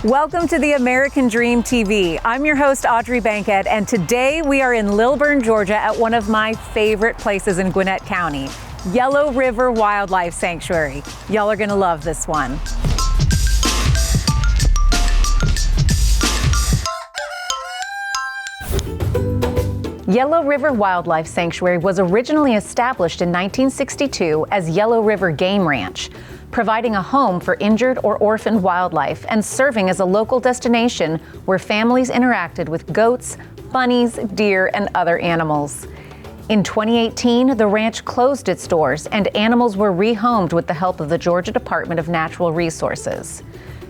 Welcome to the American Dream TV. I'm your host, Audrey Bankett, and today we are in Lilburn, Georgia at one of my favorite places in Gwinnett County, Yellow River Wildlife Sanctuary. Y'all are gonna love this one. Yellow River Wildlife Sanctuary was originally established in 1962 as Yellow River Game Ranch, providing a home for injured or orphaned wildlife and serving as a local destination where families interacted with goats, bunnies, deer, and other animals. In 2018, the ranch closed its doors and animals were rehomed with the help of the Georgia Department of Natural Resources.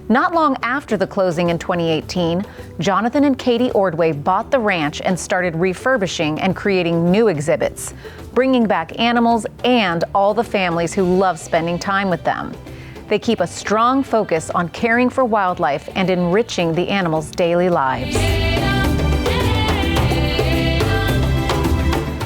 Not long after the closing in 2018, Jonathan and Katie Ordway bought the ranch and started refurbishing and creating new exhibits, bringing back animals and all the families who love spending time with them. They keep a strong focus on caring for wildlife and enriching the animals' daily lives.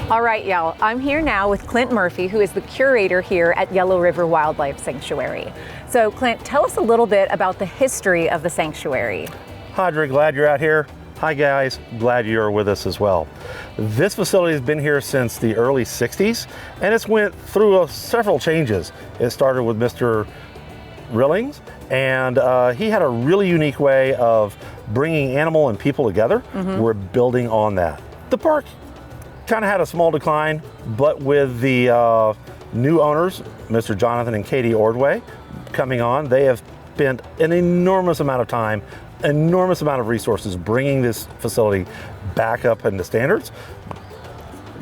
All right, y'all, I'm here now with Clint Murphy, who is the curator here at Yellow River Wildlife Sanctuary. So, Clint, tell us a little bit about the history of the sanctuary. Hi, Audrey, glad you're out here. Hi, guys, glad you're with us as well. This facility has been here since the early 60s, and it's went through several changes. It started with Mr. Rillings, and he had a really unique way of bringing animal and people together. We're building on that. The park kind of had a small decline, but with the new owners, Mr. Jonathan and Katie Ordway, coming on, they have spent an enormous amount of time, enormous amount of resources bringing this facility back up into standards,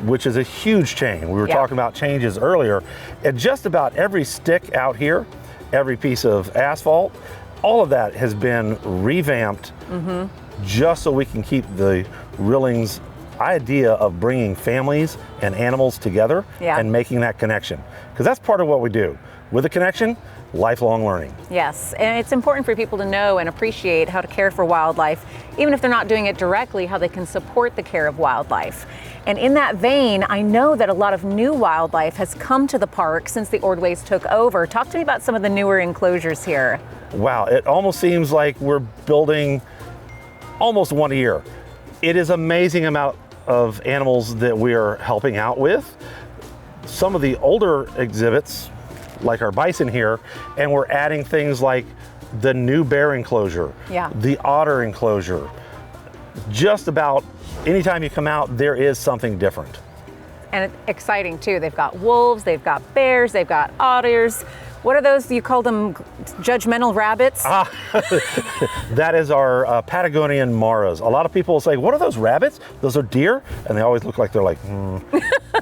which is a huge change. We were talking about changes earlier, and just about every stick out here, every piece of asphalt, all of that has been revamped just so we can keep the Rillings idea of bringing families and animals together and making that connection. Because that's part of what we do. With a connection, lifelong learning. Yes, and it's important for people to know and appreciate how to care for wildlife, even if they're not doing it directly, how they can support the care of wildlife. And in that vein, I know that a lot of new wildlife has come to the park since the Ordways took over. Talk to me about some of the newer enclosures here. Wow, it almost seems like we're building almost one a year. It is amazing amount of animals that we are helping out with. Some of the older exhibits, like our bison here, and we're adding things like the new bear enclosure, the otter enclosure. Just about anytime you come out, there is something different. And it's exciting too. They've got wolves, they've got bears, they've got otters. What are those? You call them judgmental rabbits? That is our Patagonian maras. A lot of people will say, what are those rabbits? Those are deer? And they always look like they're like,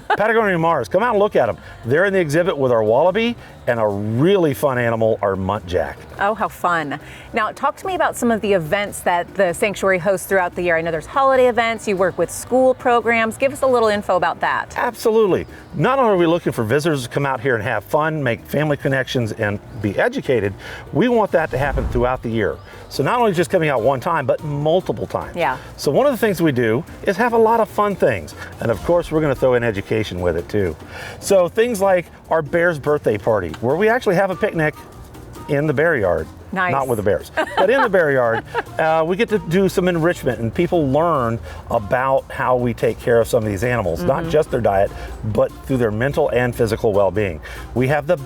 Patagonian maras, come out and look at them. They're in the exhibit with our wallaby and a really fun animal, our muntjac. Oh, how fun. Now, talk to me about some of the events that the sanctuary hosts throughout the year. I know there's holiday events, you work with school programs. Give us a little info about that. Absolutely. Not only are we looking for visitors to come out here and have fun, make family connections, and be educated, we want that to happen throughout the year. So not only just coming out one time, but multiple times. So one of the things we do is have a lot of fun things. And of course, we're going to throw in education with it too. So things like our bear's birthday party, where we actually have a picnic in the bear yard. Nice. Not with the bears, but in the bear yard. We get to do some enrichment and people learn about how we take care of some of these animals, not just their diet, but through their mental and physical well-being. We have the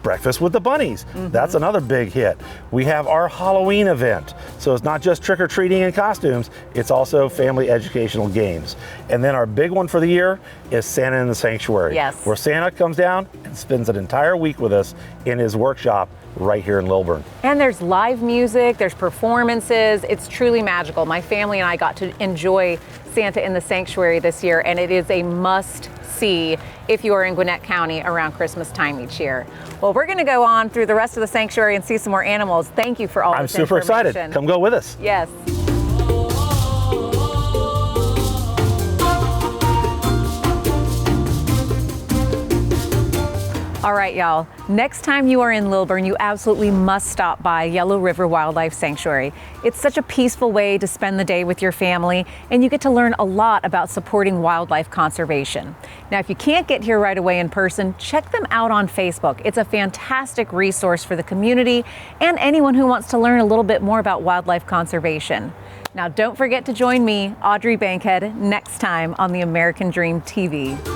breakfast with the bunnies. That's another big hit. We have our Halloween event. So it's not just trick-or-treating and costumes, it's also family educational games. And then our big one for the year is Santa in the Sanctuary. Where Santa comes down and spends an entire week with us in his workshop right here in Lilburn. And there's live music, there's performances. It's truly magical. My family and I got to enjoy Santa in the Sanctuary this year, and it is a must-see if you are in Gwinnett County around Christmas time each year. Well, we're going to go on through the rest of the sanctuary and see some more animals. Thank you for all this information. I'm super excited. Come go with us. Yes. All right, y'all. Next time you are in Lilburn, you absolutely must stop by Yellow River Wildlife Sanctuary. It's such a peaceful way to spend the day with your family, and you get to learn a lot about supporting wildlife conservation. Now, if you can't get here right away in person, check them out on Facebook. It's a fantastic resource for the community and anyone who wants to learn a little bit more about wildlife conservation. Now, don't forget to join me, Audrey Bankhead, next time on the American Dream TV.